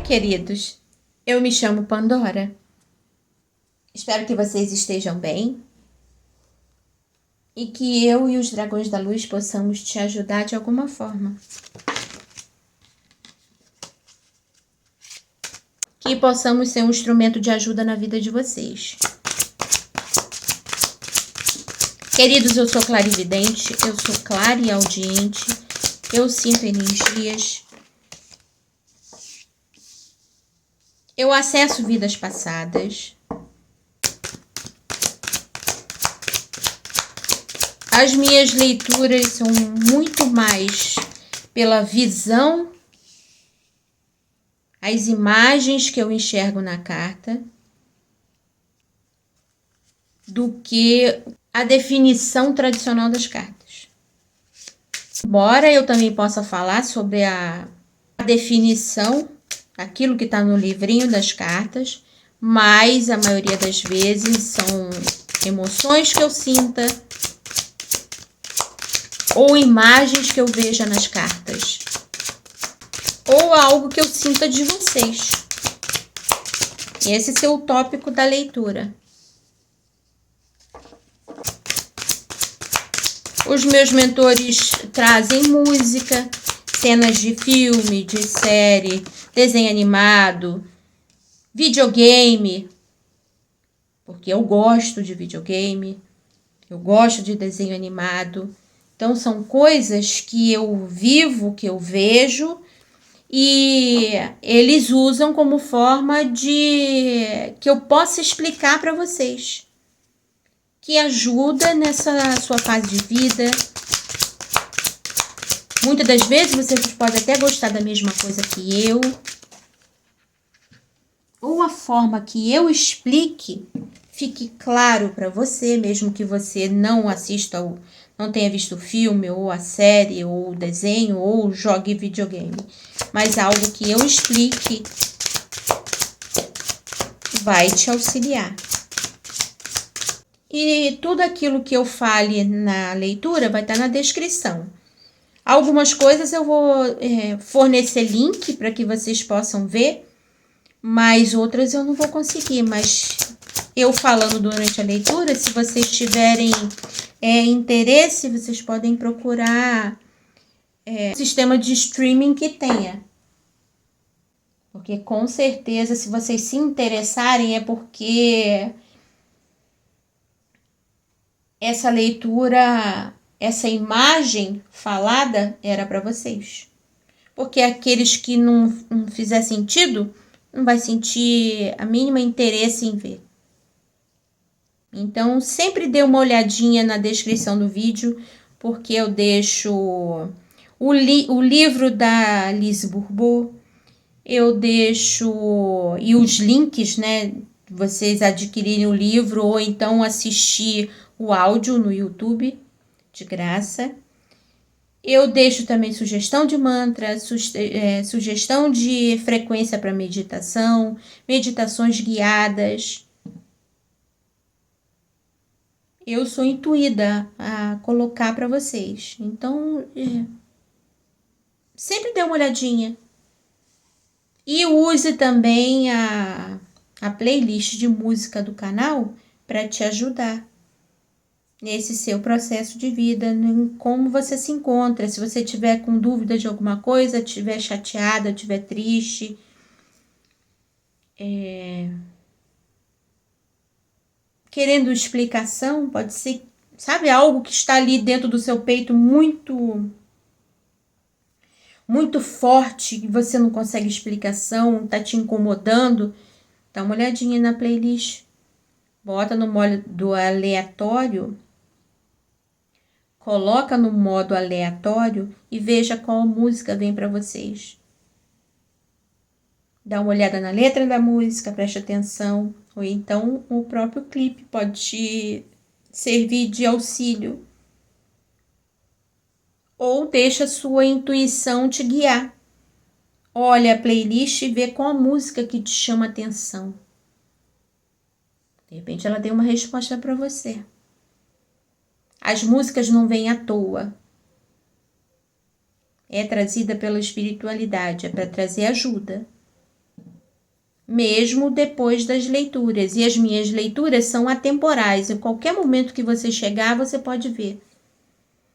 queridos, eu me chamo Pandora. Espero que vocês estejam bem e que eu e os dragões da luz possamos te ajudar de alguma forma. Que possamos ser um instrumento de ajuda na vida de vocês. Queridos, eu sou clarividente, eu sou clareaudiente, eu sinto energias. Eu acesso vidas passadas. As minhas leituras são muito mais pela visão, as imagens que eu enxergo na carta, do que a definição tradicional das cartas. Embora eu também possa falar sobre a definição, aquilo que está no livrinho das cartas, mas a maioria das vezes são emoções que eu sinta ou imagens que eu veja nas cartas, ou algo que eu sinta de vocês. Esse é o tópico da leitura. Os meus mentores trazem música, cenas de filme, de série, desenho animado, videogame, porque eu gosto de videogame, eu gosto de desenho animado. Então, são coisas que eu vivo, que eu vejo, e eles usam como forma de que eu possa explicar para vocês, que ajuda nessa sua fase de vida. Muitas das vezes vocês podem até gostar da mesma coisa que eu, ou a forma que eu explique fique claro para você, mesmo que você não assista ou não tenha visto o filme, ou a série, ou o desenho, ou jogue videogame. Mas algo que eu explique vai te auxiliar. E tudo aquilo que eu fale na leitura vai estar na descrição. Algumas coisas eu vou fornecer link para que vocês possam ver, mas outras eu não vou conseguir. Mas eu falando durante a leitura, se vocês tiverem interesse, vocês podem procurar sistema de streaming que tenha. Porque com certeza, se vocês se interessarem, é porque essa leitura, essa imagem falada era para vocês. Porque aqueles que não fizer sentido, não vai sentir a mínima interesse em ver. Então, sempre dê uma olhadinha na descrição do vídeo, porque eu deixo o livro da Lise Bourbeau, eu deixo e os links, né? Vocês adquirirem o livro ou então assistir o áudio no YouTube, de graça. Eu deixo também sugestão de mantra, sugestão de frequência para meditação, meditações guiadas. Eu sou intuída a colocar para vocês. Então, sempre dê uma olhadinha. E use também a playlist de música do canal para te ajudar nesse seu processo de vida, em como você se encontra. Se você tiver com dúvida de alguma coisa, estiver chateada, estiver triste, querendo explicação, pode ser, sabe, algo que está ali dentro do seu peito muito forte, que você não consegue explicação, tá te incomodando, dá uma olhadinha na playlist. Bota no modo aleatório, coloca no modo aleatório e veja qual música vem para vocês. Dá uma olhada na letra da música, preste atenção, ou então o próprio clipe pode te servir de auxílio. Ou deixa a sua intuição te guiar. Olha a playlist e vê qual a música que te chama atenção. De repente ela tem uma resposta para você. As músicas não vêm à toa. É trazida pela espiritualidade, é para trazer ajuda. mesmo depois das leituras. E as minhas leituras são atemporais. Em qualquer momento que você chegar, você pode ver.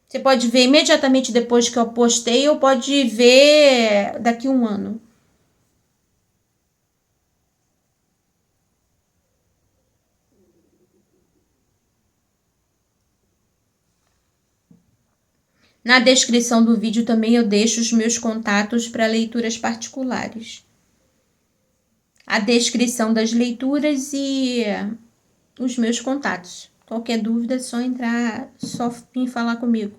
Você pode ver imediatamente depois que eu postei ou pode ver daqui a um ano. Na descrição do vídeo também eu deixo os meus contatos para leituras particulares. A descrição das leituras e os meus contatos. Qualquer dúvida é só entrar, só vir falar comigo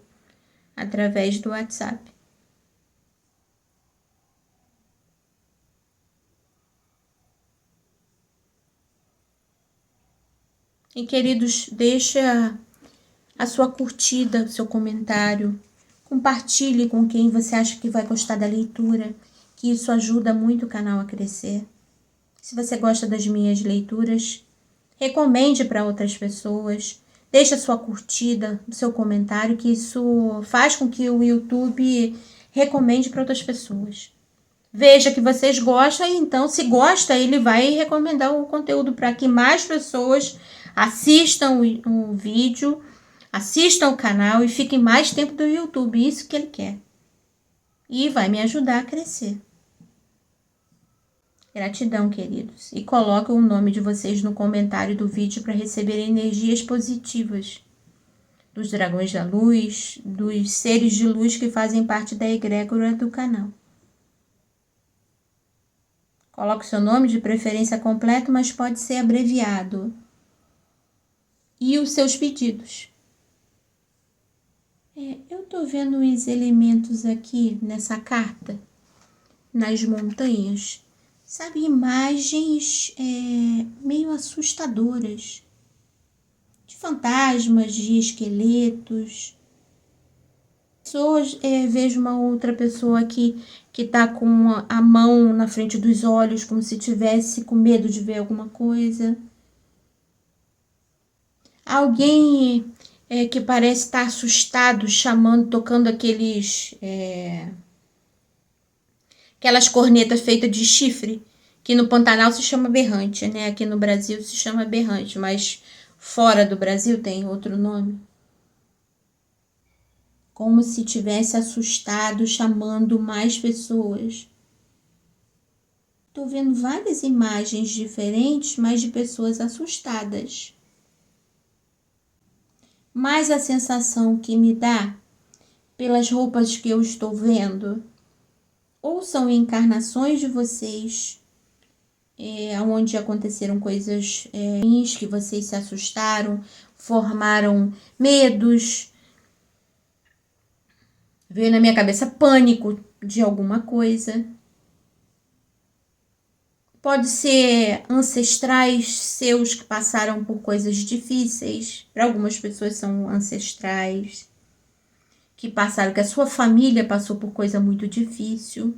através do WhatsApp. E queridos, deixa a sua curtida, o seu comentário. Compartilhe com quem você acha que vai gostar da leitura, que isso ajuda muito o canal a crescer. Se você gosta das minhas leituras, recomende para outras pessoas. Deixe a sua curtida, o seu comentário, que isso faz com que o YouTube recomende para outras pessoas. Veja que vocês gostam, e então, se gosta, ele vai recomendar o conteúdo para que mais pessoas assistam o vídeo, assistam o canal e fiquem mais tempo do YouTube. Isso que ele quer. E vai me ajudar a crescer. Gratidão, queridos. E coloquem o nome de vocês no comentário do vídeo para receber energias positivas dos dragões da luz, dos seres de luz que fazem parte da egrégora do canal. Coloque seu nome, de preferência completo, mas pode ser abreviado. E os seus pedidos. Eu tô vendo os elementos aqui nessa carta, nas montanhas. Sabe, imagens meio assustadoras. De fantasmas, de esqueletos. Vejo uma outra pessoa aqui que tá com a mão na frente dos olhos, como se tivesse com medo de ver alguma coisa. Alguém que parece estar assustado, chamando, tocando aquelas cornetas feitas de chifre, que no Pantanal se chama berrante, né? Aqui no Brasil se chama berrante, mas fora do Brasil tem outro nome. Como se tivesse assustado, chamando mais pessoas. Tô vendo várias imagens diferentes, mas de pessoas assustadas. Mas a sensação que me dá, pelas roupas que eu estou vendo, ou são encarnações de vocês, onde aconteceram coisas ruins, que vocês se assustaram, formaram medos. Veio na minha cabeça pânico de alguma coisa. Pode ser ancestrais seus que passaram por coisas difíceis. Para algumas pessoas são ancestrais que passaram, que a sua família passou por coisa muito difícil.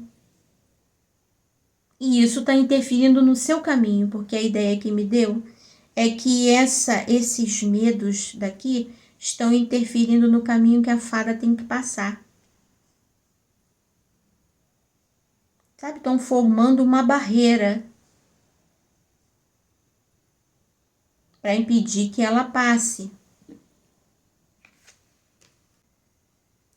E isso está interferindo no seu caminho, porque a ideia que me deu é que esses medos daqui estão interferindo no caminho que a fada tem que passar. Sabe? Estão formando uma barreira para impedir que ela passe.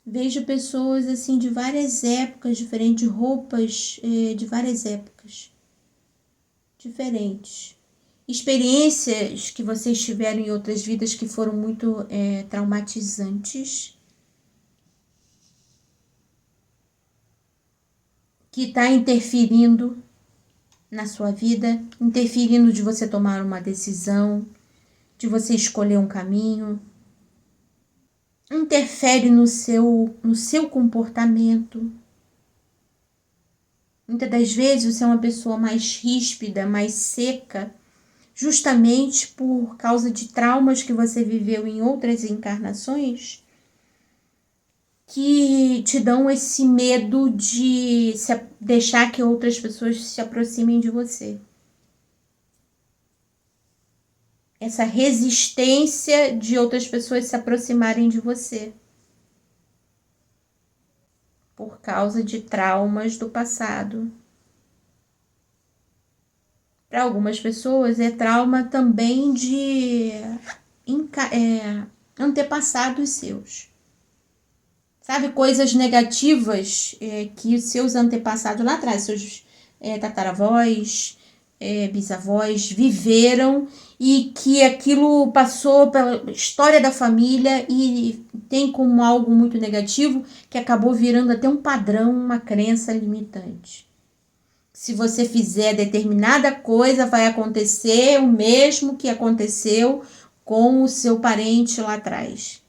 Vejo pessoas assim de várias épocas diferentes, roupas de várias épocas diferentes. Experiências que vocês tiveram em outras vidas que foram muito traumatizantes. Que está interferindo na sua vida, interferindo de você tomar uma decisão, de você escolher um caminho. Interfere no seu comportamento. Muitas das vezes você é uma pessoa mais ríspida, mais seca, justamente por causa de traumas que você viveu em outras encarnações, que te dão esse medo de deixar que outras pessoas se aproximem de você. Essa resistência de outras pessoas se aproximarem de você. Por causa de traumas do passado. Para algumas pessoas é trauma também de antepassados seus. Sabe, coisas negativas que os seus antepassados lá atrás, seus tataravós, bisavós viveram e que aquilo passou pela história da família e tem como algo muito negativo que acabou virando até um padrão, uma crença limitante. Se você fizer determinada coisa, vai acontecer o mesmo que aconteceu com o seu parente lá atrás.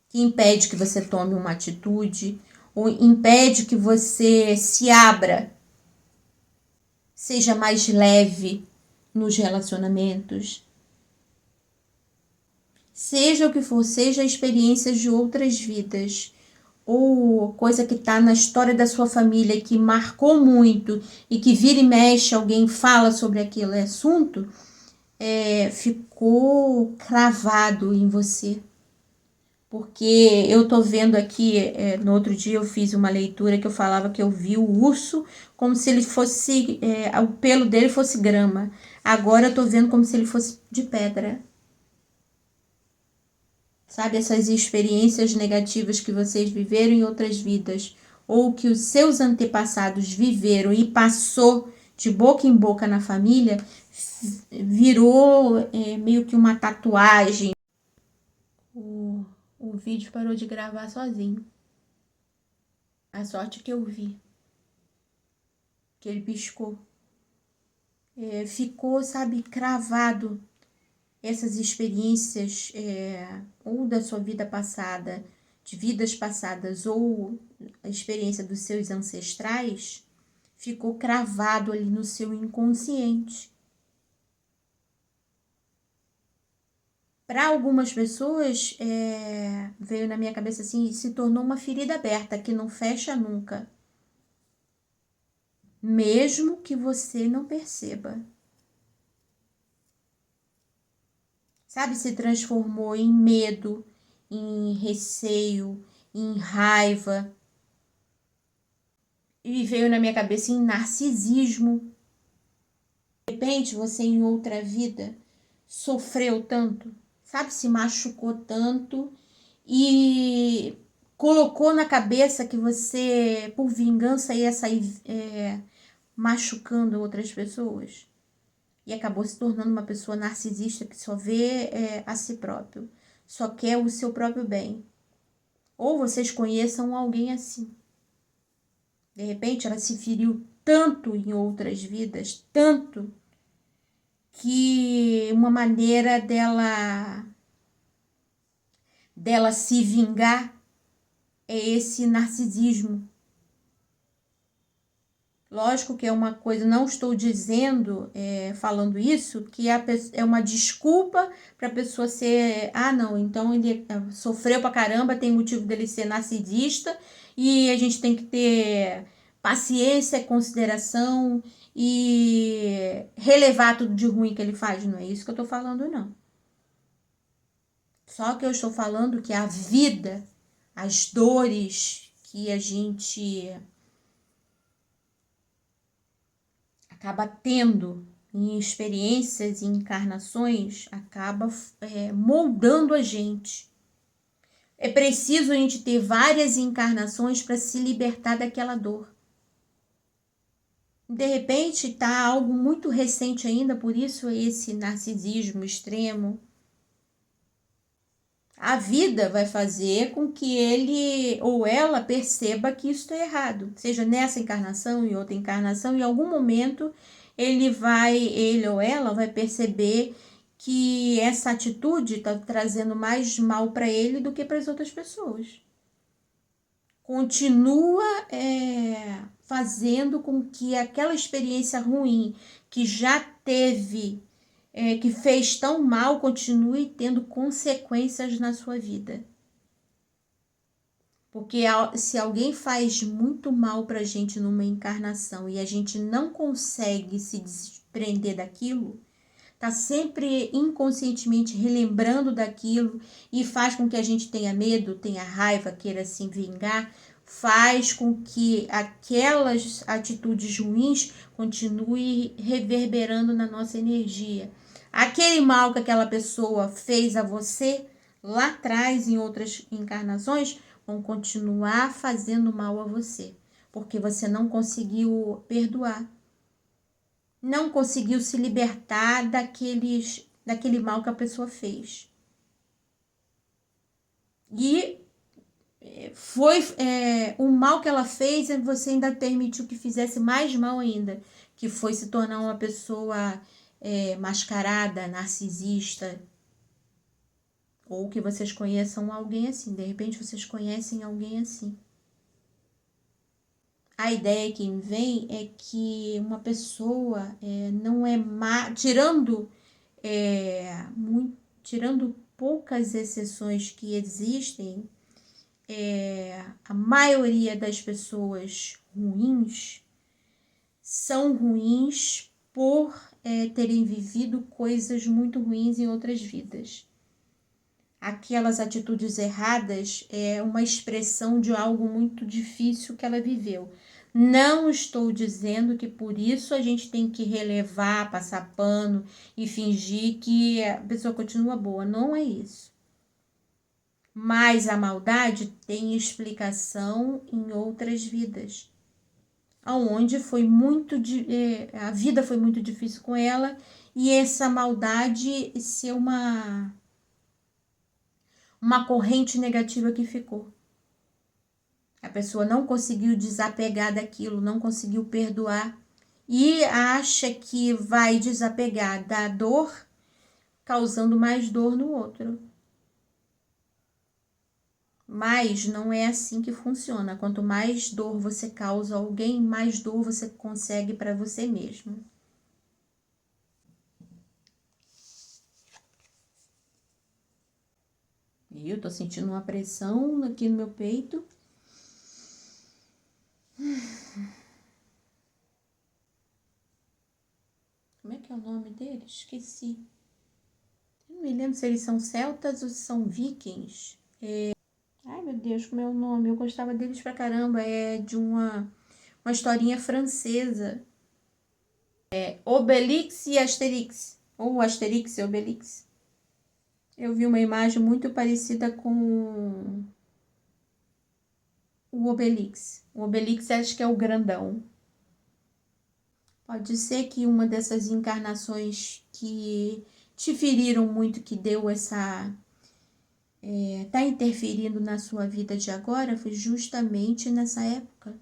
Que impede que você tome uma atitude, ou impede que você se abra, seja mais leve nos relacionamentos. Seja o que for, seja experiências de outras vidas, ou coisa que está na história da sua família que marcou muito e que vira e mexe, alguém fala sobre aquele assunto, ficou cravado em você. Porque eu tô vendo aqui, no outro dia eu fiz uma leitura que eu falava que eu vi o urso como se ele fosse, o pelo dele fosse grama. Agora eu tô vendo como se ele fosse de pedra. Sabe, essas experiências negativas que vocês viveram em outras vidas, ou que os seus antepassados viveram e passou de boca em boca na família, virou meio que uma tatuagem. O vídeo parou de gravar sozinho. A sorte que eu vi. Que ele piscou. Ficou, sabe, cravado essas experiências ou da sua vida passada, de vidas passadas, ou a experiência dos seus ancestrais, ficou cravado ali no seu inconsciente. Para algumas pessoas, veio na minha cabeça assim, se tornou uma ferida aberta que não fecha nunca. Mesmo que você não perceba. Sabe, se transformou em medo, em receio, em raiva. E veio na minha cabeça em narcisismo. De repente, você em outra vida sofreu tanto, sabe, se machucou tanto e colocou na cabeça que você, por vingança, ia sair machucando outras pessoas. E acabou se tornando uma pessoa narcisista que só vê a si próprio, só quer o seu próprio bem. Ou vocês conheçam alguém assim. De repente ela se feriu tanto em outras vidas, tanto, que uma maneira dela se vingar é esse narcisismo. Lógico que é uma coisa, não estou dizendo, falando isso, que é uma desculpa para a pessoa ser, não, então ele sofreu pra caramba, tem motivo dele ser narcisista e a gente tem que ter paciência, consideração e relevar tudo de ruim que ele faz. Não é isso que eu estou falando, não. Só que eu estou falando que a vida, as dores que a gente acaba tendo em experiências e encarnações, acaba moldando a gente. É preciso a gente ter várias encarnações para se libertar daquela dor. De repente está algo muito recente ainda, por isso esse narcisismo extremo. A vida vai fazer com que ele ou ela perceba que isso é errado. Seja nessa encarnação, em outra encarnação, em algum momento ele ou ela vai perceber que essa atitude está trazendo mais mal para ele do que para as outras pessoas. Continua fazendo com que aquela experiência ruim que já teve, que fez tão mal, continue tendo consequências na sua vida. Porque se alguém faz muito mal pra gente numa encarnação e a gente não consegue se desprender daquilo, tá sempre inconscientemente relembrando daquilo e faz com que a gente tenha medo, tenha raiva, queira se vingar, faz com que aquelas atitudes ruins continuem reverberando na nossa energia. Aquele mal que aquela pessoa fez a você lá atrás, em outras encarnações, vão continuar fazendo mal a você, porque você não conseguiu perdoar, não conseguiu se libertar daquele mal que a pessoa fez. E foi o mal que ela fez, e você ainda permitiu que fizesse mais mal ainda, que foi se tornar uma pessoa mascarada, narcisista, ou que vocês conheçam alguém assim. De repente vocês conhecem alguém assim. A ideia que me vem é que uma pessoa não é má, tirando poucas exceções que existem, a maioria das pessoas ruins são ruins por terem vivido coisas muito ruins em outras vidas. Aquelas atitudes erradas é uma expressão de algo muito difícil que ela viveu. Não estou dizendo que por isso a gente tem que relevar, passar pano e fingir que a pessoa continua boa. Não é isso. Mas a maldade tem explicação em outras vidas, onde a vida foi muito difícil com ela, e essa maldade ser uma corrente negativa que ficou. A pessoa não conseguiu desapegar daquilo, não conseguiu perdoar, e acha que vai desapegar da dor, causando mais dor no outro. Mas não é assim que funciona. Quanto mais dor você causa a alguém, mais dor você consegue para você mesmo. E eu tô sentindo uma pressão aqui no meu peito. Como é que é o nome deles? Esqueci. Eu não me lembro se eles são celtas ou se são vikings. Ai, meu Deus, como é o nome? Eu gostava deles pra caramba. É de uma historinha francesa. Obelix e Asterix. Ou Asterix e Obelix. Eu vi uma imagem muito parecida com o Obelix. O Obelix acho que é o grandão. Pode ser que uma dessas encarnações que te feriram muito, que deu essa... tá interferindo na sua vida de agora, foi justamente nessa época.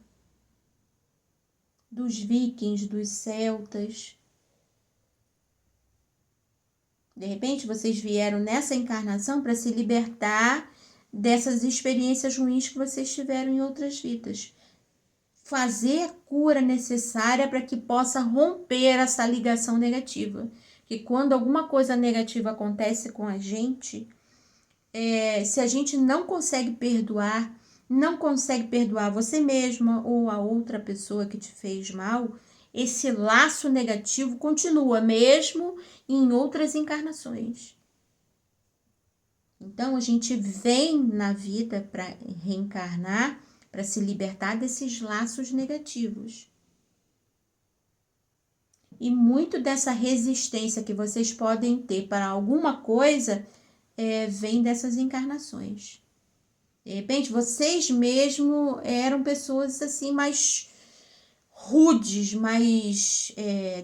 Dos vikings, dos celtas. De repente, vocês vieram nessa encarnação para se libertar dessas experiências ruins que vocês tiveram em outras vidas. Fazer a cura necessária para que possa romper essa ligação negativa. Que quando alguma coisa negativa acontece com a gente, se a gente não consegue perdoar você mesma ou a outra pessoa que te fez mal, esse laço negativo continua mesmo em outras encarnações. Então, a gente vem na vida para reencarnar, para se libertar desses laços negativos. E muito dessa resistência que vocês podem ter para alguma coisa vem dessas encarnações. De repente, vocês mesmo eram pessoas assim mais rudes, mais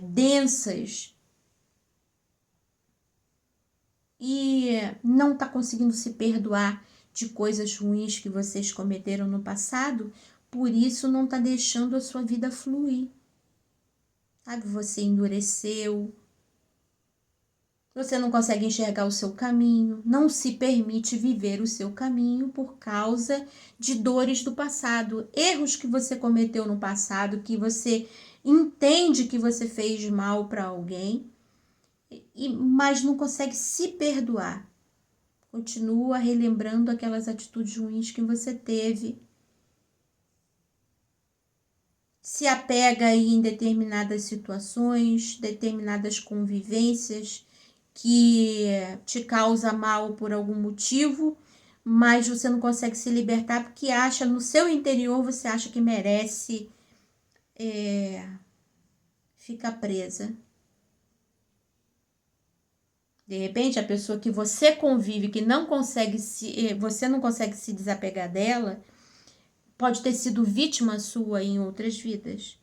densas. E não está conseguindo se perdoar de coisas ruins que vocês cometeram no passado, por isso não está deixando a sua vida fluir. Sabe, você endureceu, você não consegue enxergar o seu caminho, não se permite viver o seu caminho por causa de dores do passado, erros que você cometeu no passado, que você entende que você fez mal para alguém, mas não consegue se perdoar. Continua relembrando aquelas atitudes ruins que você teve. Se apega aí em determinadas situações, determinadas convivências que te causa mal por algum motivo, mas você não consegue se libertar porque acha, no seu interior, você acha que merece ficar presa. De repente, a pessoa que você convive, que não consegue você não consegue se desapegar dela, pode ter sido vítima sua em outras vidas.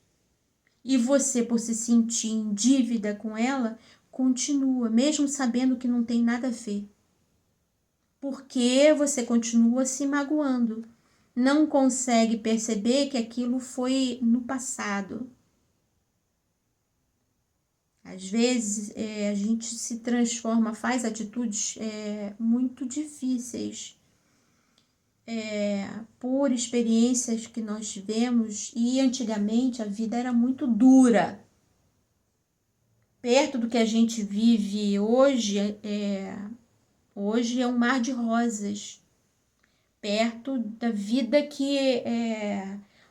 E você, por se sentir em dívida com ela, continua, mesmo sabendo que não tem nada a ver. Porque você continua se magoando. Não consegue perceber que aquilo foi no passado. Às vezes a gente se transforma, faz atitudes muito difíceis por experiências que nós tivemos, e antigamente a vida era muito dura. Perto do que a gente vive hoje, hoje é um mar de rosas. Perto da vida que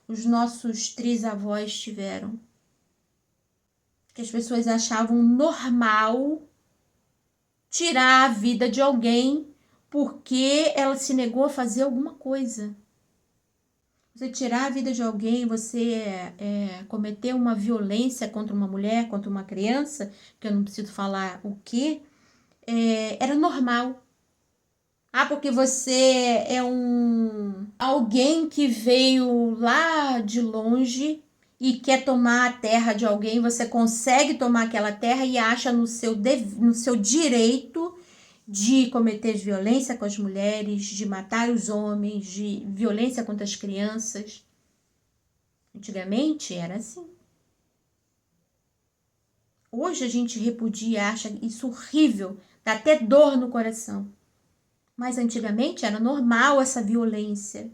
os nossos trisavós tiveram. Que as pessoas achavam normal tirar a vida de alguém porque ela se negou a fazer alguma coisa. Você tirar a vida de alguém, você cometer uma violência contra uma mulher, contra uma criança, que eu não preciso falar o que, era normal. Ah, porque você é alguém que veio lá de longe e quer tomar a terra de alguém, você consegue tomar aquela terra e acha no seu direito de cometer violência com as mulheres, de matar os homens, de violência contra as crianças. Antigamente era assim. Hoje a gente repudia, acha isso horrível, dá até dor no coração. Mas antigamente era normal essa violência.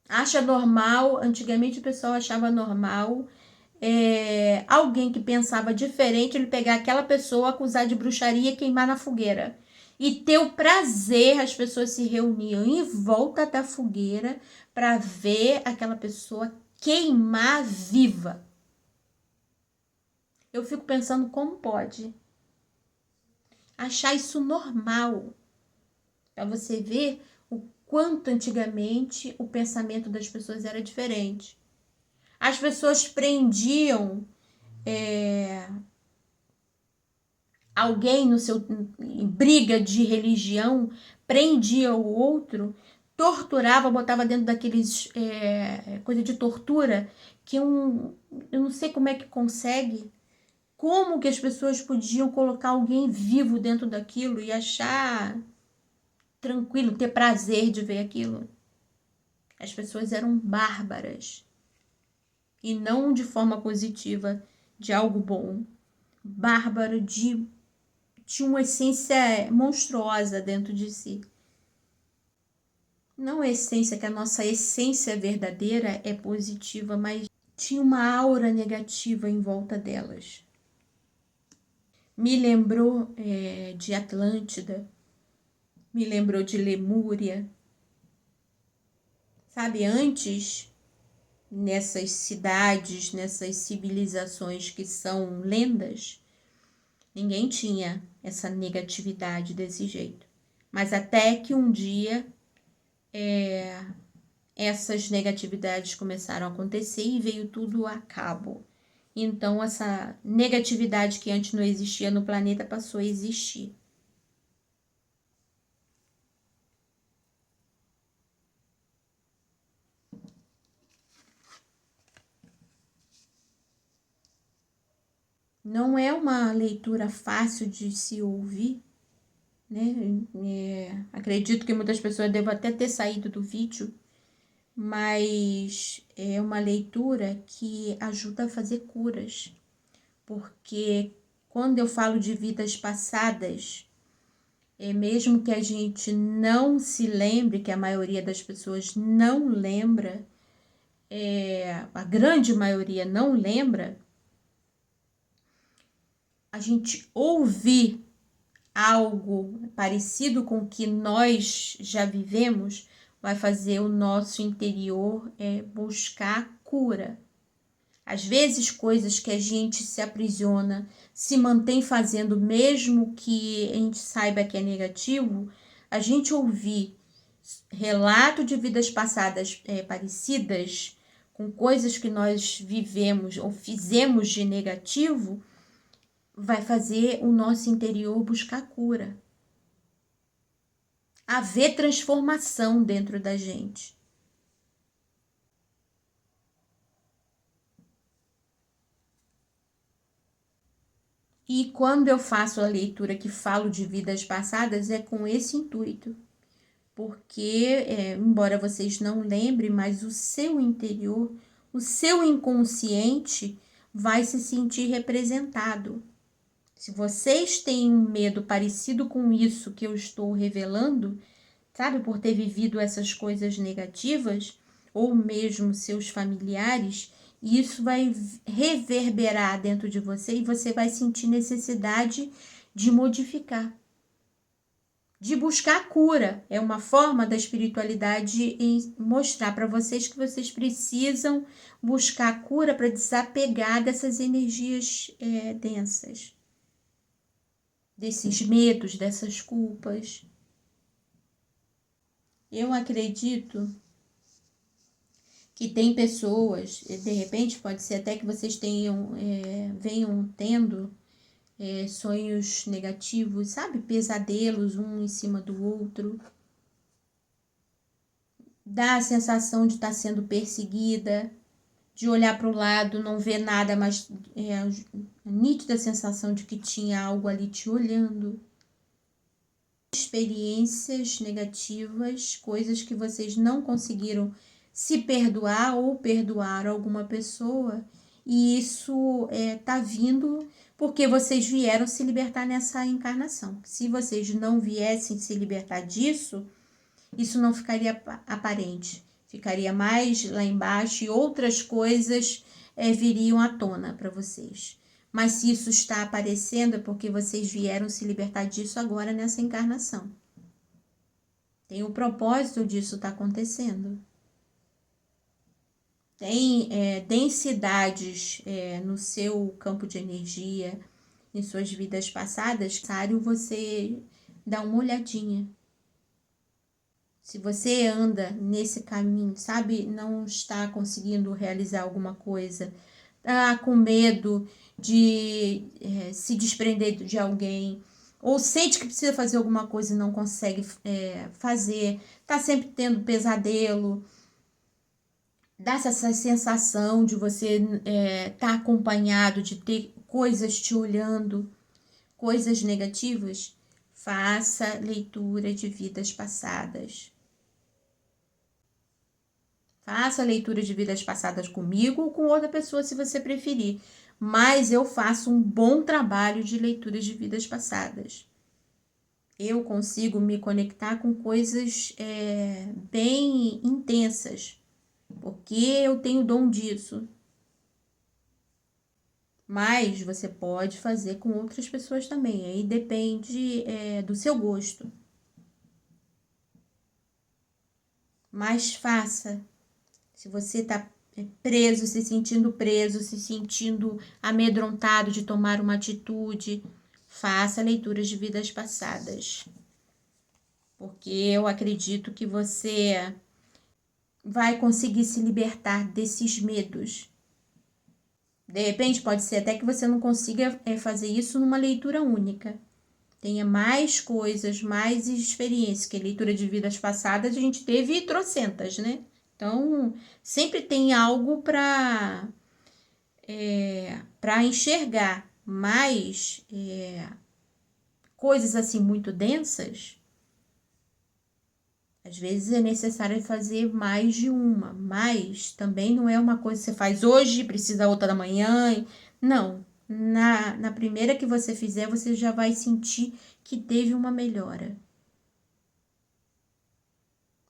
Acha normal, antigamente o pessoal achava normal alguém que pensava diferente, ele pegar aquela pessoa, acusar de bruxaria e queimar na fogueira. E ter o prazer, as pessoas se reuniam em volta da fogueira para ver aquela pessoa queimar viva. Eu fico pensando como pode achar isso normal. Para você ver o quanto antigamente o pensamento das pessoas era diferente. As pessoas prendiam alguém em briga de religião, prendia o outro, torturava, botava dentro daqueles coisa de tortura, que eu não sei como é que consegue. Como que as pessoas podiam colocar alguém vivo dentro daquilo e achar tranquilo, ter prazer de ver aquilo? As pessoas eram bárbaras. E não de forma positiva, de algo bom. Bárbaro de uma essência monstruosa dentro de si. Não a essência, que a nossa essência verdadeira é positiva, mas tinha uma aura negativa em volta delas. Me lembrou de Atlântida, me lembrou de Lemúria. Sabe, antes, nessas cidades, nessas civilizações que são lendas, ninguém tinha essa negatividade desse jeito. Mas até que um dia essas negatividades começaram a acontecer e veio tudo a cabo. Então, essa negatividade que antes não existia no planeta passou a existir. Não é uma leitura fácil de se ouvir, né? Acredito que muitas pessoas devam até ter saído do vídeo, mas é uma leitura que ajuda a fazer curas, porque quando eu falo de vidas passadas, mesmo que a gente não se lembre, que a maioria das pessoas não lembra, a grande maioria não lembra, a gente ouvir algo parecido com o que nós já vivemos vai fazer o nosso interior buscar cura. Às vezes, coisas que a gente se aprisiona, se mantém fazendo, mesmo que a gente saiba que é negativo, a gente ouvir relato de vidas passadas parecidas com coisas que nós vivemos ou fizemos de negativo, vai fazer o nosso interior buscar cura. Haver transformação dentro da gente. E quando eu faço a leitura que falo de vidas passadas, é com esse intuito. Porque, embora vocês não lembrem, mas o seu interior, o seu inconsciente vai se sentir representado. Se vocês têm um medo parecido com isso que eu estou revelando, sabe, por ter vivido essas coisas negativas, ou mesmo seus familiares, isso vai reverberar dentro de você e você vai sentir necessidade de modificar, de buscar cura. É uma forma da espiritualidade em mostrar para vocês que vocês precisam buscar cura para desapegar dessas energias densas, desses medos, dessas culpas. Eu acredito que tem pessoas, de repente pode ser até que vocês venham tendo sonhos negativos, sabe? Pesadelos um em cima do outro. Dá a sensação de estar sendo perseguida, de olhar para o lado, não ver nada, mas a nítida sensação de que tinha algo ali te olhando. Experiências negativas, coisas que vocês não conseguiram se perdoar ou perdoar alguma pessoa, e isso tá vindo porque vocês vieram se libertar nessa encarnação. Se vocês não viessem se libertar disso, isso não ficaria aparente, ficaria mais lá embaixo e outras coisas viriam à tona para vocês. Mas se isso está aparecendo é porque vocês vieram se libertar disso agora nessa encarnação. Tem o propósito disso estar acontecendo. Tem densidades no seu campo de energia, em suas vidas passadas, é necessário você dar uma olhadinha. Se você anda nesse caminho, sabe, não está conseguindo realizar alguma coisa, tá com medo de se desprender de alguém, ou sente que precisa fazer alguma coisa e não consegue fazer, tá sempre tendo pesadelo, dá essa sensação de você tá acompanhado, de ter coisas te olhando, coisas negativas, faça leitura de vidas passadas. Faça a leitura de vidas passadas comigo ou com outra pessoa, se você preferir. Mas eu faço um bom trabalho de leitura de vidas passadas. Eu consigo me conectar com coisas bem intensas, porque eu tenho dom disso. Mas você pode fazer com outras pessoas também. Aí depende do seu gosto. Mas faça. Se você está preso, se sentindo amedrontado de tomar uma atitude, faça leituras de vidas passadas. Porque eu acredito que você vai conseguir se libertar desses medos. De repente, pode ser até que você não consiga fazer isso numa leitura única. Tenha mais coisas, mais experiências, que leitura de vidas passadas a gente teve trocentas, né? Então, sempre tem algo para enxergar, mas coisas assim muito densas, às vezes é necessário fazer mais de uma, mas também não é uma coisa que você faz hoje, precisa outra da manhã. Não, na primeira que você fizer, você já vai sentir que teve uma melhora.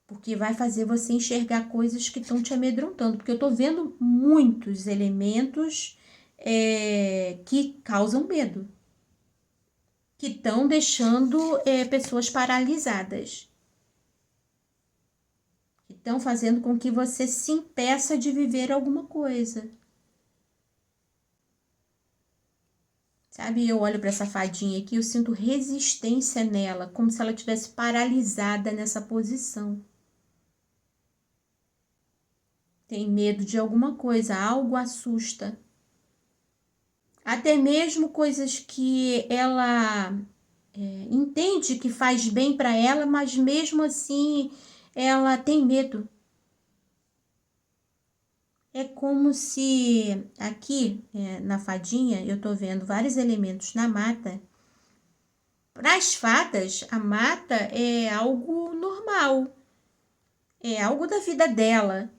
Porque vai fazer você enxergar coisas que estão te amedrontando. Porque eu tô vendo muitos elementos que causam medo. Que estão deixando pessoas paralisadas. Que estão fazendo com que você se impeça de viver alguma coisa. Sabe, eu olho para essa fadinha aqui, eu sinto resistência nela, como se ela tivesse paralisada nessa posição. Tem medo de alguma coisa, algo assusta. Até mesmo coisas que ela entende que faz bem para ela, mas mesmo assim ela tem medo. É como se aqui na fadinha eu tô vendo vários elementos na mata. Para as fadas, a mata é algo normal, é algo da vida dela.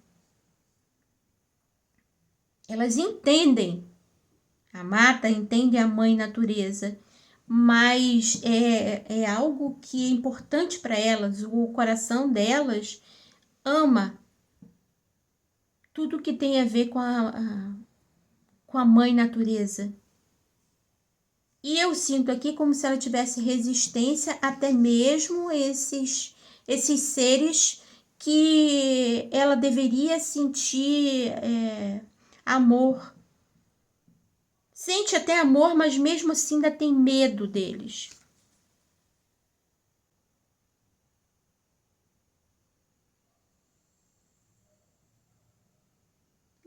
Elas entendem, a mata entende a mãe natureza, mas é algo que é importante para elas. O coração delas ama tudo que tem a ver com a mãe natureza. E eu sinto aqui como se ela tivesse resistência até mesmo esses seres que ela deveria sentir amor. Sente até amor, mas mesmo assim ainda tem medo deles.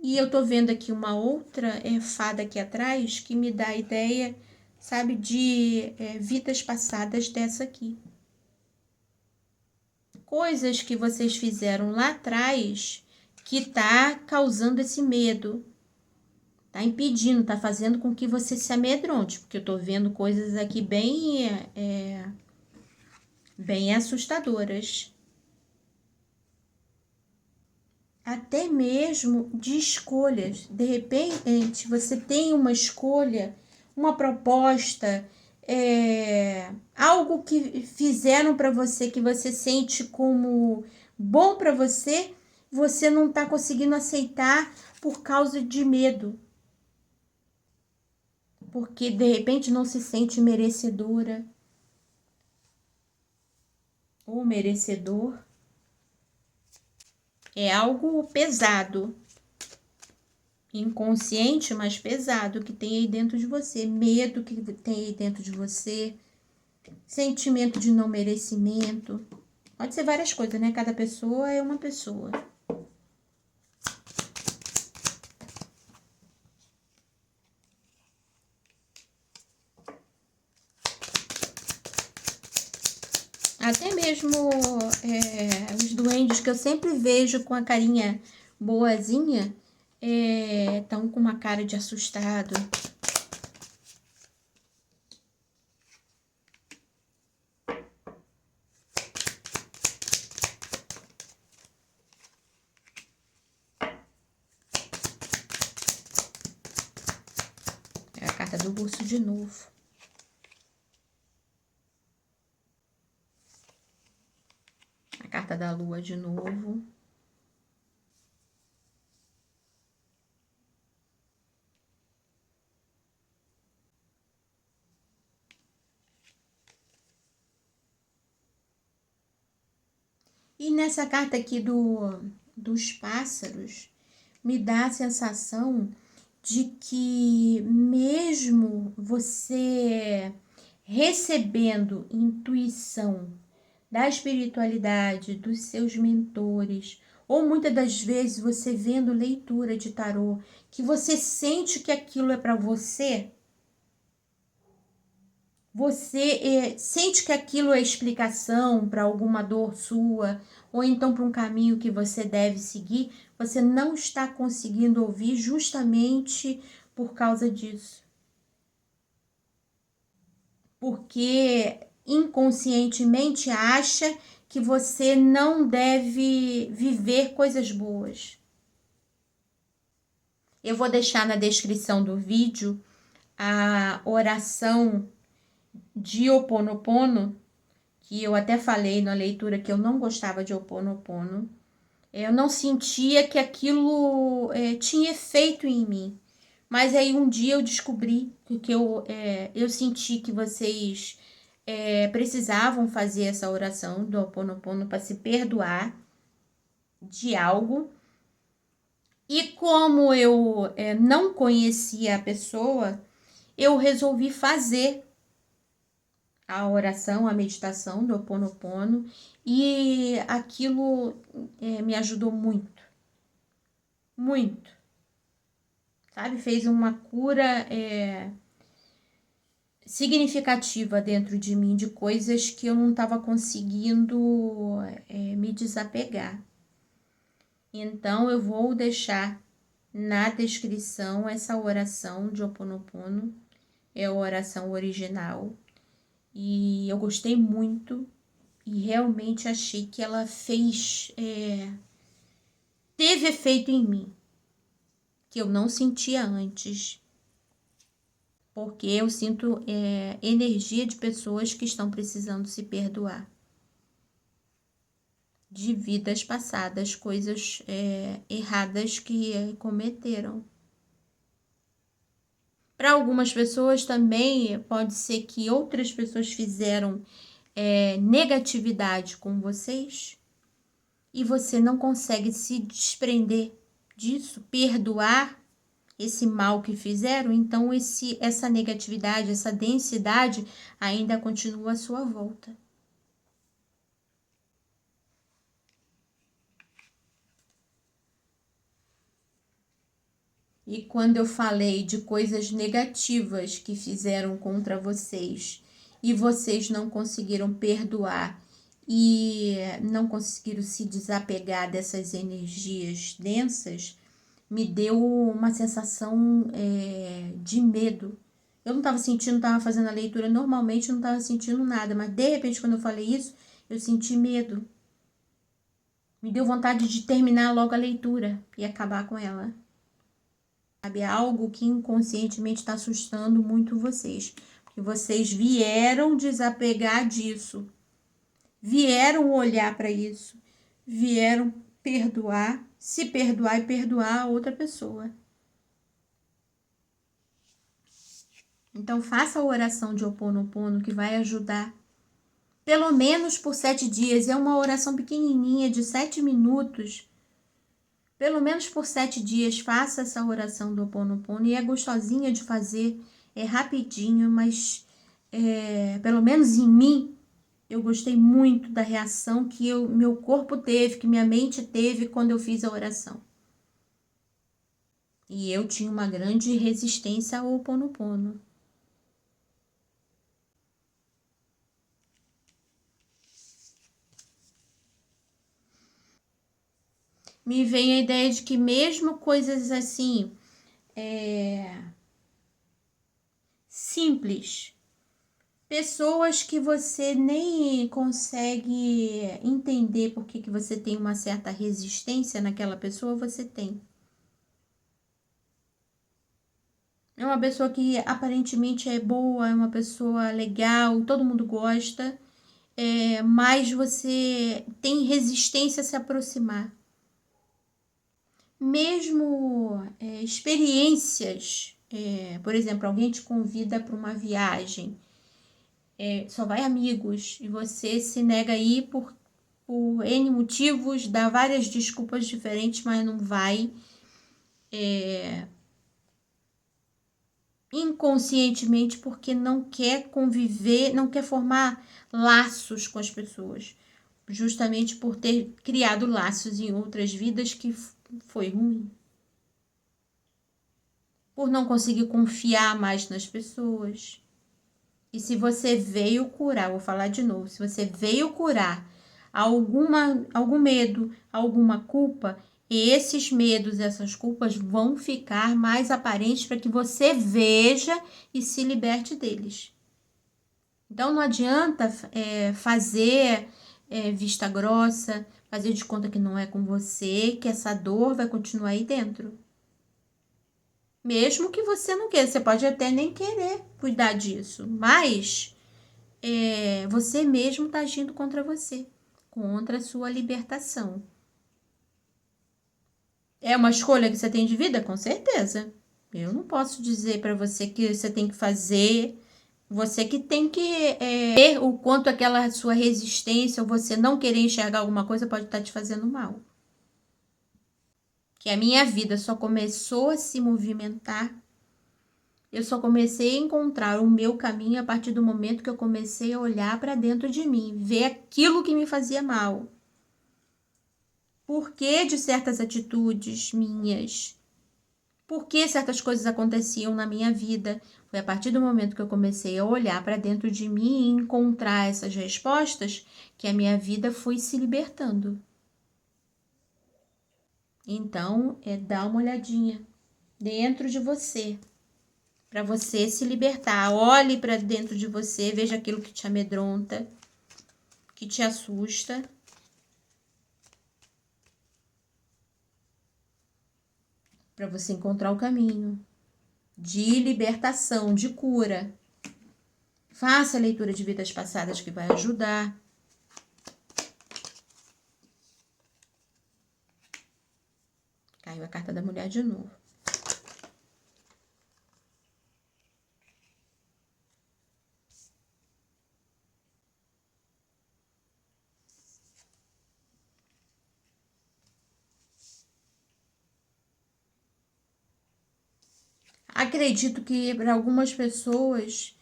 E eu tô vendo aqui uma outra fada aqui atrás que me dá a ideia, sabe, de vidas passadas dessa aqui. Coisas que vocês fizeram lá atrás que tá causando esse medo. Tá impedindo, tá fazendo com que você se amedronte. Porque eu tô vendo coisas aqui bem assustadoras. Até mesmo de escolhas. De repente, você tem uma escolha, uma proposta, algo que fizeram para você que você sente como bom para você, você não está conseguindo aceitar por causa de medo. Porque de repente não se sente merecedora ou merecedor. É algo pesado, inconsciente, mas pesado, que tem aí dentro de você, medo que tem aí dentro de você, sentimento de não merecimento. Pode ser várias coisas, né? Cada pessoa é uma pessoa. Até mesmo os duendes que eu sempre vejo com a carinha boazinha, estão com uma cara de assustado. É a carta do urso de novo. A carta da lua de novo. E nessa carta aqui dos pássaros, me dá a sensação de que mesmo você recebendo intuição da espiritualidade, dos seus mentores, ou muitas das vezes você vendo leitura de tarô, que você sente que aquilo é para você, você sente que aquilo é explicação para alguma dor sua, ou então para um caminho que você deve seguir, você não está conseguindo ouvir justamente por causa disso. Porque inconscientemente acha que você não deve viver coisas boas. Eu vou deixar na descrição do vídeo a oração de Ho'oponopono, que eu até falei na leitura que eu não gostava de Ho'oponopono. Eu não sentia que aquilo tinha efeito em mim. Mas aí um dia eu descobri que eu senti que vocês precisavam fazer essa oração do Ho'oponopono para se perdoar de algo. E como eu não conhecia a pessoa, eu resolvi fazer a oração, a meditação do Ho Oponopono, e aquilo me ajudou muito, muito, sabe? Fez uma cura significativa dentro de mim, de coisas que eu não estava conseguindo me desapegar. Então, eu vou deixar na descrição essa oração de Ho Oponopono, é a oração original, e eu gostei muito e realmente achei que ela teve efeito em mim, que eu não sentia antes, porque eu sinto energia de pessoas que estão precisando se perdoar de vidas passadas, coisas erradas que cometeram. Para algumas pessoas também pode ser que outras pessoas fizeram negatividade com vocês e você não consegue se desprender disso, perdoar esse mal que fizeram, então essa negatividade, essa densidade ainda continua à sua volta. E quando eu falei de coisas negativas que fizeram contra vocês e vocês não conseguiram perdoar e não conseguiram se desapegar dessas energias densas, me deu uma sensação de medo. Eu não estava sentindo, estava fazendo a leitura normalmente, não estava sentindo nada, mas de repente quando eu falei isso, eu senti medo. Me deu vontade de terminar logo a leitura e acabar com ela. Sabe, é algo que inconscientemente está assustando muito vocês. Porque vocês vieram desapegar disso. Vieram olhar para isso. Vieram perdoar, se perdoar e perdoar a outra pessoa. Então faça a oração de Ho Oponopono que vai ajudar. Pelo menos por 7 dias. É uma oração pequenininha de 7 minutos. Pelo menos por 7 dias, faça essa oração do Ho Oponopono. E é gostosinha de fazer, é rapidinho, mas pelo menos em mim, eu gostei muito da reação que meu corpo teve, que minha mente teve quando eu fiz a oração. E eu tinha uma grande resistência ao Ho Oponopono. Me vem a ideia de que mesmo coisas assim, simples, pessoas que você nem consegue entender por que você tem uma certa resistência naquela pessoa, você tem. É uma pessoa que aparentemente é boa, é uma pessoa legal, todo mundo gosta, mas você tem resistência a se aproximar. Mesmo experiências, por exemplo, alguém te convida para uma viagem, só vai amigos, e você se nega a ir por N motivos, dá várias desculpas diferentes, mas não vai. Inconscientemente porque não quer conviver, não quer formar laços com as pessoas, justamente por ter criado laços em outras vidas que foi ruim. Por não conseguir confiar mais nas pessoas. E se você veio curar, vou falar de novo, se você veio curar algum medo, alguma culpa, esses medos, essas culpas vão ficar mais aparentes para que você veja e se liberte deles. Então não adianta fazer vista grossa, fazer de conta que não é com você, que essa dor vai continuar aí dentro. Mesmo que você não queira, você pode até nem querer cuidar disso, mas você mesmo está agindo contra você, contra a sua libertação. É uma escolha que você tem de vida? Com certeza. Eu não posso dizer para você que você tem que fazer, você que tem que ver o quanto aquela sua resistência ou você não querer enxergar alguma coisa pode estar te fazendo mal. Que a minha vida só começou a se movimentar Eu só comecei a encontrar o meu caminho a partir do momento que eu comecei a olhar para dentro de mim, ver aquilo que me fazia mal. Por que de certas atitudes minhas? Por que certas coisas aconteciam na minha vida? Foi a partir do momento que eu comecei a olhar para dentro de mim e encontrar essas respostas que a minha vida foi se libertando. Então, dar uma olhadinha dentro de você, para você se libertar. Olhe para dentro de você, veja aquilo que te amedronta, que te assusta. Para você encontrar o caminho de libertação, de cura. Faça a leitura de vidas passadas que vai ajudar. Caiu a carta da mulher de novo. Acredito que para algumas pessoas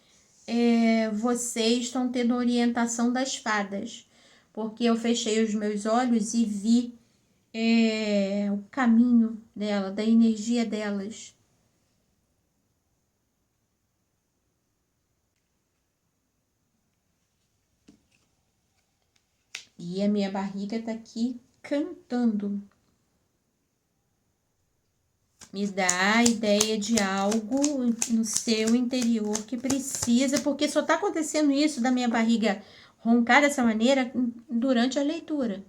vocês estão tendo orientação das fadas, porque eu fechei os meus olhos e vi o caminho dela, da energia delas. E a minha barriga tá aqui cantando. Me dá a ideia de algo no seu interior que precisa, porque só tá acontecendo isso da minha barriga roncar dessa maneira durante a leitura.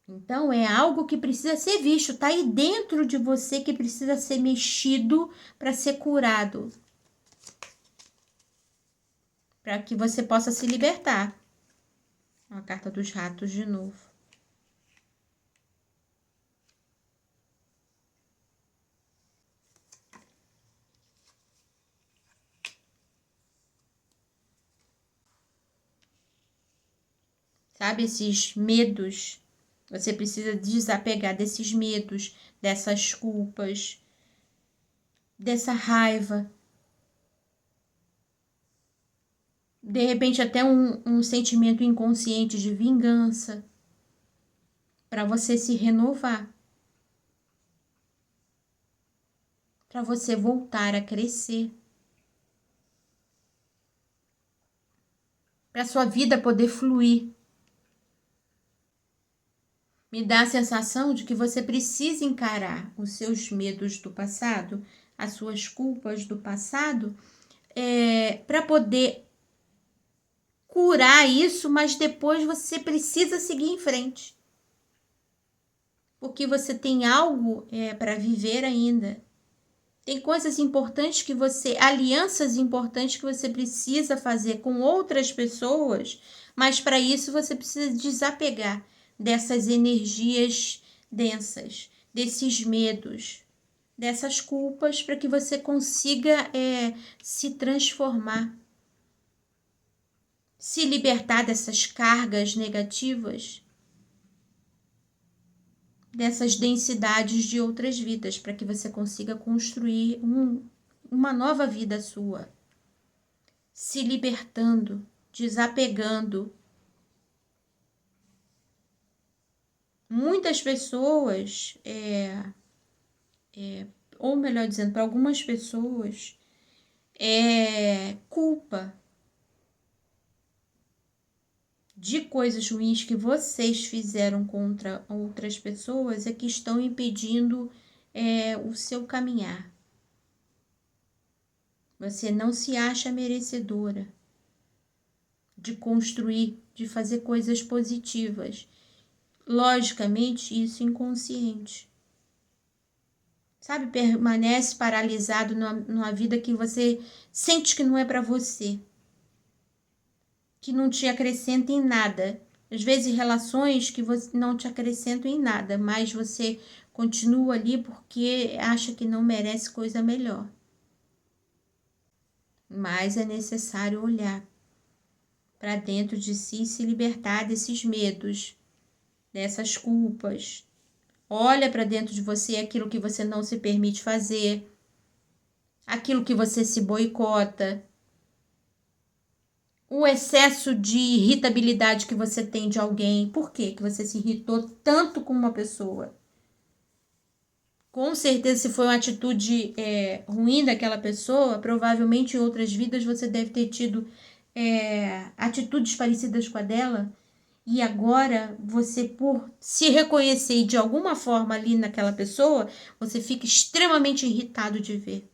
Então, é algo que precisa ser visto, tá aí dentro de você que precisa ser mexido para ser curado. Para que você possa se libertar. A carta dos ratos de novo. Sabe, esses medos, você precisa desapegar desses medos, dessas culpas, dessa raiva. De repente até um sentimento inconsciente de vingança, para você se renovar. Para você voltar a crescer. Para sua vida poder fluir. Me dá a sensação de que você precisa encarar os seus medos do passado, as suas culpas do passado, para poder curar isso, mas depois você precisa seguir em frente. Porque você tem algo para viver ainda. Tem coisas importantes que alianças importantes que você precisa fazer com outras pessoas, mas para isso você precisa desapegar dessas energias densas, desses medos, dessas culpas, para que você consiga se transformar, se libertar dessas cargas negativas, dessas densidades de outras vidas, para que você consiga construir uma nova vida sua, se libertando, desapegando. Muitas pessoas, ou melhor dizendo, para algumas pessoas, culpa de coisas ruins que vocês fizeram contra outras pessoas é que estão impedindo o seu caminhar. Você não se acha merecedora de construir, de fazer coisas positivas. Logicamente, isso inconsciente. Sabe, permanece paralisado numa vida que você sente que não é para você. Que não te acrescenta em nada. Às vezes relações que não te acrescentam em nada, mas você continua ali porque acha que não merece coisa melhor. Mas é necessário olhar para dentro de si e se libertar desses medos, dessas culpas, Olha para dentro de você aquilo que você não se permite fazer, aquilo que você se boicota, o excesso de irritabilidade que você tem de alguém. Por quê que você se irritou tanto com uma pessoa? Com certeza, se foi uma atitude ruim daquela pessoa, provavelmente em outras vidas você deve ter tido atitudes parecidas com a dela. E agora, você, por se reconhecer de alguma forma ali naquela pessoa, você fica extremamente irritado de ver.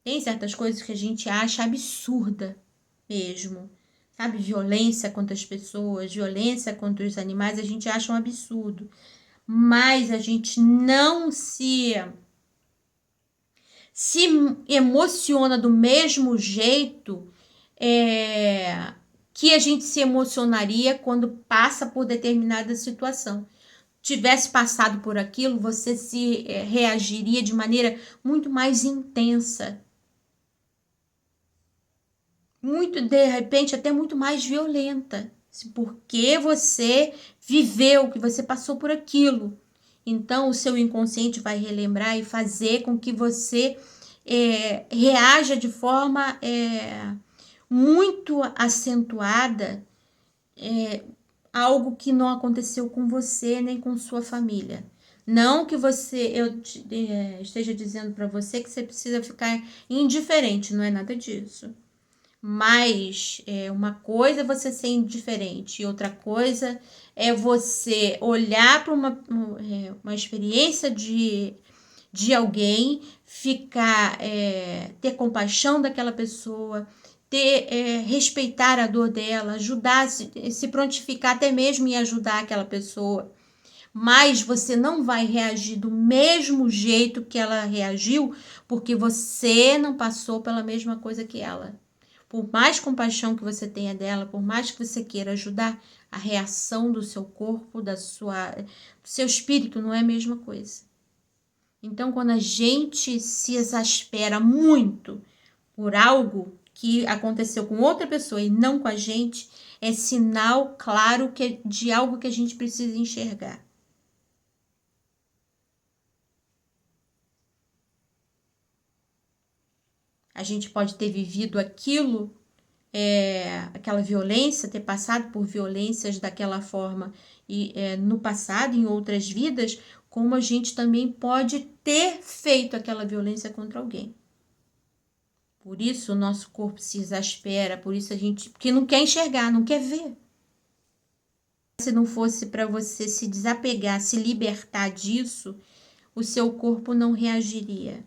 Tem certas coisas que a gente acha absurda mesmo. Sabe, violência contra as pessoas, violência contra os animais, a gente acha um absurdo. Mas a gente não se emociona do mesmo jeito que a gente se emocionaria quando passa por determinada situação. Tivesse passado por aquilo, você se reagiria de maneira muito mais intensa. Muito, de repente, até muito mais violenta. Porque você viveu, que você passou por aquilo. Então, o seu inconsciente vai relembrar e fazer com que você reaja de forma muito acentuada, algo que não aconteceu com você nem com sua família. Não que eu esteja dizendo para você que você precisa ficar indiferente, não é nada disso. Mas uma coisa é você ser indiferente e outra coisa é você olhar para uma experiência de alguém, ficar, ter compaixão daquela pessoa, respeitar a dor dela, ajudar, se prontificar até mesmo em ajudar aquela pessoa. Mas você não vai reagir do mesmo jeito que ela reagiu, porque você não passou pela mesma coisa que ela. Por mais compaixão que você tenha dela, por mais que você queira ajudar, a reação do seu corpo, do seu espírito não é a mesma coisa. Então, quando a gente se exaspera muito por algo que aconteceu com outra pessoa e não com a gente, é sinal claro de algo que a gente precisa enxergar. A gente pode ter vivido aquilo, aquela violência, ter passado por violências daquela forma e no passado, em outras vidas, como a gente também pode ter feito aquela violência contra alguém. Por isso o nosso corpo se exaspera, por isso a gente, porque não quer enxergar, não quer ver. Se não fosse para você se desapegar, se libertar disso, o seu corpo não reagiria.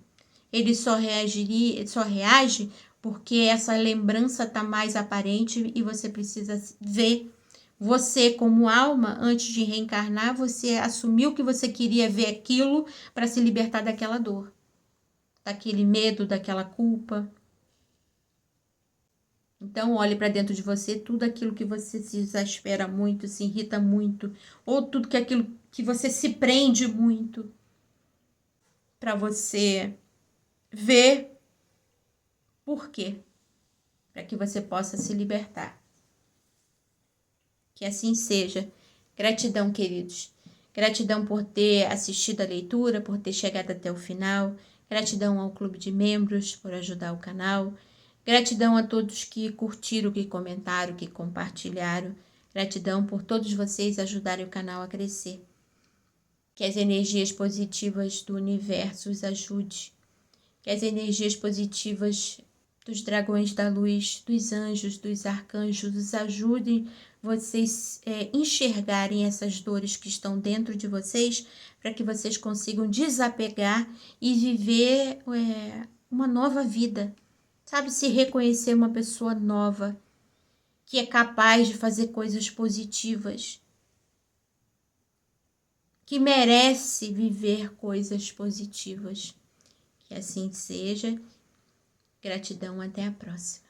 Ele só reage porque essa lembrança está mais aparente e você precisa ver. Você, como alma, antes de reencarnar, você assumiu que você queria ver aquilo para se libertar daquela dor, daquele medo, daquela culpa. Então, olhe para dentro de você tudo aquilo que você se exaspera muito, se irrita muito, ou tudo aquilo que você se prende muito, para você ver por quê, para que você possa se libertar. Que assim seja. Gratidão, queridos. Gratidão por ter assistido a leitura, por ter chegado até o final. Gratidão ao clube de membros por ajudar o canal. Gratidão a todos que curtiram, que comentaram, que compartilharam. Gratidão por todos vocês ajudarem o canal a crescer. Que as energias positivas do universo os ajude. Que as energias positivas dos dragões da luz, dos anjos, dos arcanjos os ajudem vocês enxergarem essas dores que estão dentro de vocês, para que vocês consigam desapegar e viver uma nova vida. Sabe, se reconhecer uma pessoa nova, que é capaz de fazer coisas positivas, que merece viver coisas positivas. Que assim seja. Gratidão, até a próxima.